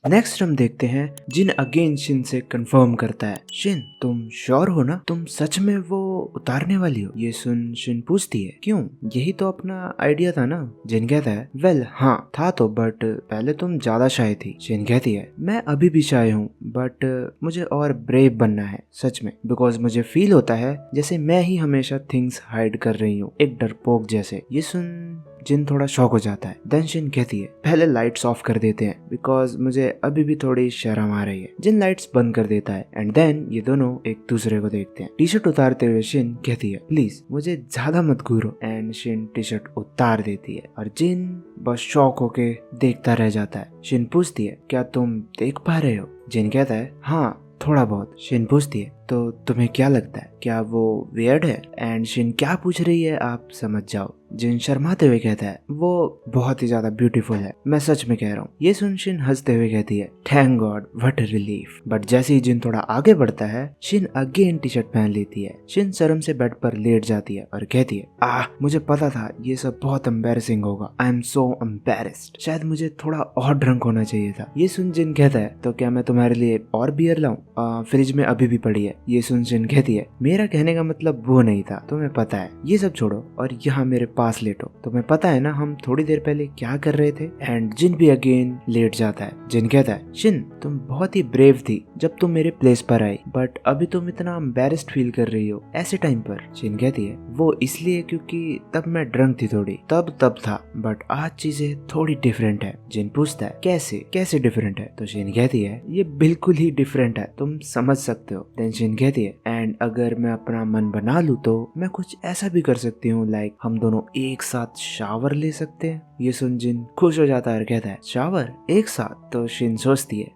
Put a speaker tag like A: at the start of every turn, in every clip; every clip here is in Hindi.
A: नेक्स्ट हम देखते हैं जिन अगेन शिन से कंफर्म करता है, शिन तुम श्योर हो ना, तुम सच में वो उतारने वाली हो? ये सुन शिन पूछती है, क्यों, यही तो अपना आइडिया था ना? जिन कहता है, वेल हाँ था तो, बट पहले तुम ज्यादा शाय थी। शिन कहती है, मैं अभी भी शाय हूँ, बट मुझे और ब्रेव बनना है सच में, बिकॉज मुझे फील होता है जैसे मैं ही हमेशा थिंग्स हाइड कर रही हूँ, एक डरपोक जैसे। ये सुन जिन थोड़ा शॉक हो जाता है। देन शिन कहती है, पहले लाइट्स ऑफ कर देते हैं, बिकॉज मुझे अभी भी थोड़ी शर्म आ रही है। जिन लाइट्स बंद कर देता है एंड देन ये दोनों एक दूसरे को देखते हैं। टी शर्ट उतारते हुए शिन कहती है, प्लीज मुझे ज्यादा मत घूरो, एंड शिन टी शर्ट उतार देती है और जिन बस शॉक होके देखता रह जाता है। शिन पूछती है, क्या तुम देख पा रहे हो? जिन कहता है, हाँ थोड़ा बहुत। शिन पूछती है, तो तुम्हें क्या लगता है, क्या वो वियर्ड है? एंड शिन क्या पूछ रही है आप समझ जाओ। जिन शर्माते हुए कहता है, वो बहुत ही ज्यादा ब्यूटीफुल है, मैं सच में कह रहा हूँ। ये सुन शिन हंसते हुए कहती है, thank God what a relief. But जैसे ही जिन थोड़ा आगे बढ़ता है, शिन अगेन टी शर्ट पहन लेती है। शिन शर्म से बेड पर लेट जाती है और कहती है, मुझे पता था ये सब बहुत एम्बेरसिंग होगा, आई एम सो एम्बेरस्ड, शायद मुझे थोड़ा और ड्रंक होना चाहिए था। ये सुन जिन कहता है, तो क्या मैं तुम्हारे लिए और बियर लाऊं? फ्रिज में अभी भी पड़ी है। ये सुन जिन कहती है, मेरा कहने का मतलब वो नहीं था, तुम्हें पता है। ये सब छोड़ो और यहाँ मेरे पास लेटो, तुम्हें पता है ना हम थोड़ी देर पहले क्या कर रहे थे? एंड जिन भी अगेन लेट जाता है। जिन कहता है, शिन तुम बहुत ही ब्रेव थी जब तुम मेरे प्लेस पर आई, बट अभी तुम इतना एम्बेरस्ड फील कर रही हो ऐसे टाइम पर। शिन कहती है, वो इसलिए क्योंकि तब मैं ड्रंक थी थोड़ी, तब था, बट आज चीजें थोड़ी डिफरेंट है। जिन पूछता है, कैसे डिफरेंट है? तो शिन कहती है, ये बिल्कुल ही डिफरेंट है, तुम समझ सकते हो। देन शिन कहती है, एंड अगर मैं अपना मन बना लूं तो मैं कुछ ऐसा भी कर सकती हूँ, लाइक हम दोनों एक साथ शावर ले सकते हैं। ये सुन जिन खुश हो जाता है और कहता है, शावर एक साथ? तो शिन सोचती है,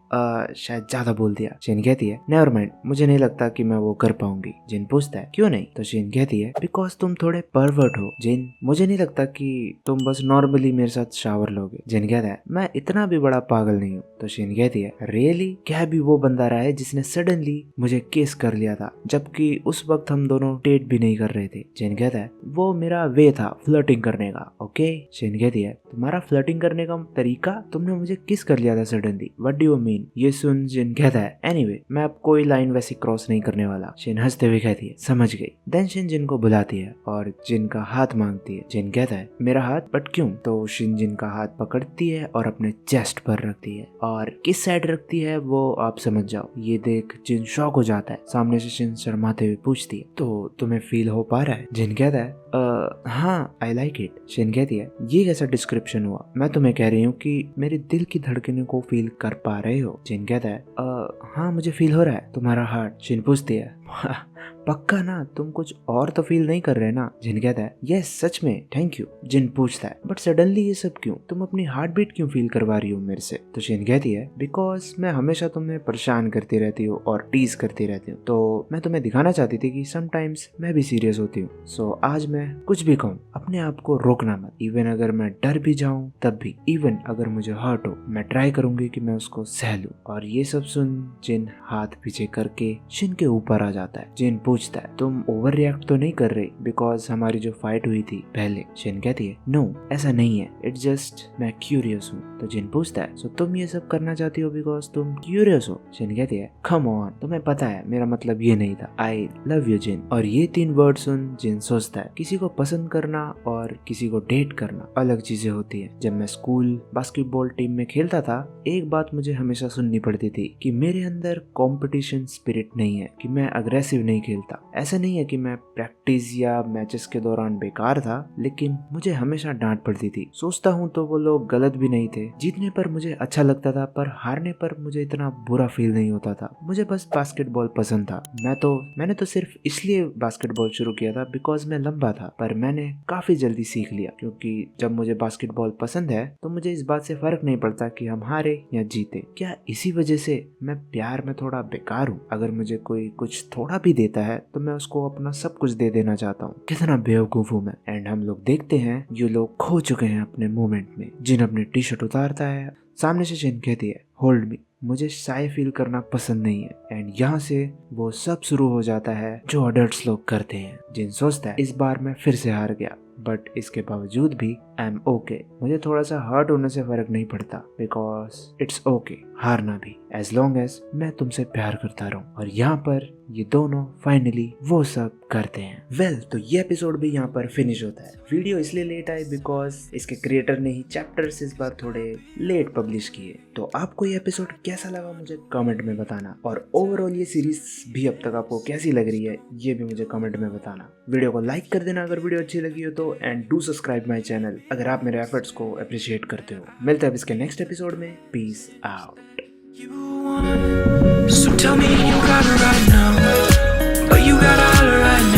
A: शायद ज्यादा बोल दिया। जिन कहती है, नेवर माइंड, मुझे नहीं लगता कि मैं वो कर पाऊंगी। जिन पूछता है, क्यों नहीं? तो शिन कहती है, बिकॉज तुम थोड़े परवर्ट हो। जिन, मुझे नहीं लगता कि तुम बस नॉर्मली मेरे साथ शावर लोगे। जिन कहता है, मैं इतना भी बड़ा पागल नहीं हूँ। तो शिन कहती है, रियली? क्या भी वो बंदा रहा है जिसने सडनली मुझे किस कर लिया था, जबकि उस वक्त हम दोनों डेट भी नहीं कर रहे थे? जिन कहता है, वो मेरा वे था फ्लर्टिंग करने का। ओके? शिन कहती है, तुम्हारा फ्लर्टिंग करने का तरीका? तुमने मुझे किस कर लिया था suddenly, what do you mean? ये सुन जिन कहता है, एनीवे मैं अब कोई लाइन वैसी क्रॉस नहीं करने वाला। शिन हंसते हुए कहती है, समझ गई। देन शिन जिन को बुलाती है और जिन का हाथ मांगती है। जिन कहता है, मेरा हाथ? बट क्यों? तो शिन जिन का हाथ पकड़ती है और अपने चेस्ट पर रखती है, और किस साइड रखती है वो आप समझ जाओ। ये देख जिन शॉक हो जाता है। सामने से शिन शर्माते हुए पूछती है, तो तुम्हें फील हो पा रहा है? जिन कहता है, हाँ आई लाइक इट। शिन कहती है, ये कैसा डिस्क्रिप्शन हुआ? मैं तुम्हें कह रही हूँ कि मेरे दिल की धड़कनों को फील कर पा रहे हो? जिन कहता है, हाँ मुझे फील हो रहा है तुम्हारा हार्ट। शिन पूछती है, पक्का ना, तुम कुछ और तो फील नहीं कर रहे ना? जिन कहता है, यस सच में, थैंक यू। जिन पूछता है, बट सडनली ये सब क्यों? तुम अपनी हार्ट बीट क्यों फील करवा रही हो मेरे से? तो शिन कहती है, बिकॉज मैं हमेशा तुम्हें परेशान करती रहती हूँ और टीज करती रहती हूँ, तो मैं तुम्हें दिखाना चाहती थी कि समटाइम्स मैं भी सीरियस होती हूँ। सो आज मैं कुछ भी कहूँ, अपने आप को रोकना मत। इवन अगर मैं डर भी जाऊँ तब भी, इवन अगर मुझे हर्ट हो, मैं ट्राई करूंगी कि मैं उसको सह लूं। और ये सब सुन जिन हाथ पीछे करके शिन के ऊपर आ जाता है। जिन पूछता है, तुम ओवर रिएक्ट तो नहीं कर रही बिकॉज हमारी जो फाइट हुई थी पहले? शिन कहती है, नो ऐसा नहीं है, इट्स जस्ट मैं क्यूरियस हूँ। तो जिन पूछता है, सो तुम ये सब करना चाहती हो बिकॉज तुम क्यूरियस हो? शिन कहती है, कम ऑन, तुम्हें पता है मेरा मतलब ये नहीं था, आई लव यू जिन। और ये 3 वर्ड सुन जिन सोचता है, किसी को पसंद करना और किसी को डेट करना अलग चीजें होती है। जब मैं स्कूल बास्केटबॉल टीम में खेलता था, एक बात मुझे हमेशा सुननी पड़ती थी कि मेरे अंदर कंपटीशन स्पिरिट नहीं है, कि मैं अग्रेसिव नहीं खेलता। ऐसा नहीं है कि मैं प्रैक्टिस या मैचेस के दौरान बेकार था, लेकिन मुझे हमेशा डांट पड़ती थी। सोचता हूँ तो वो लोग गलत भी नहीं थे। जीतने पर मुझे अच्छा लगता था, पर हारने पर मुझे इतना बुरा फील नहीं होता था। मुझे बस बास्केटबॉल पसंद था। मैंने तो सिर्फ इसलिए बास्केटबॉल शुरू किया था बिकॉज मैं लंबा था, पर मैंने काफी जल्दी सीख लिया, क्योंकि जब मुझे बास्केटबॉल पसंद है तो मुझे इस बात से फर्क नहीं पड़ता कि हम हारे या जीते। क्या इसी वजह से मैं प्यार में थोड़ा बेकार हूँ? अगर मुझे कोई कुछ थोड़ा भी देता है तो मैं उसको अपना सब कुछ दे देना चाहता हूँ। कितना बेवकूफ हूँ मैं। एंड हम लोग देखते हैं ये लोग खो चुके हैं अपने मोमेंट में। जिन अपनी टी शर्ट उतारता है, सामने से जिन कहती है, होल्ड मी, मुझे शाय फील करना पसंद नहीं है। एंड यहाँ से वो सब शुरू हो जाता है जो अडल्ट्स लोग करते हैं। जिन सोचता है, इस बार मैं फिर से हार गया, बट इसके बावजूद भी आई एम ओके। मुझे थोड़ा सा हर्ट होने से फर्क नहीं पड़ता, बिकॉज इट्स ओके हारना भी, एज लॉन्ग एज मैं तुमसे प्यार करता रहूं। और यहाँ पर ये दोनों फाइनली वो सब करते हैं। वेल, तो ये एपिसोड भी यहाँ पर फिनिश होता है। वीडियो इसलिए लेट आई बिकॉज इसके क्रिएटर ने ही चैप्टर्स इस बार थोड़े लेट पब्लिश किए। तो आपको ये एपिसोड कैसा लगा मुझे कमेंट में बताना, और ओवरऑल ये सीरीज भी अब तक आपको कैसी लग रही है ये भी मुझे कमेंट में बताना। वीडियो को लाइक कर देना अगर वीडियो अच्छी लगी हो तो, and do subscribe my channel अगर आप मेरे एफर्ट्स को अप्रिशिएट करते हो। मिलते हैं अब इसके नेक्स्ट एपिसोड में। Peace out.
B: So tell me you got it right now, but you got all right now.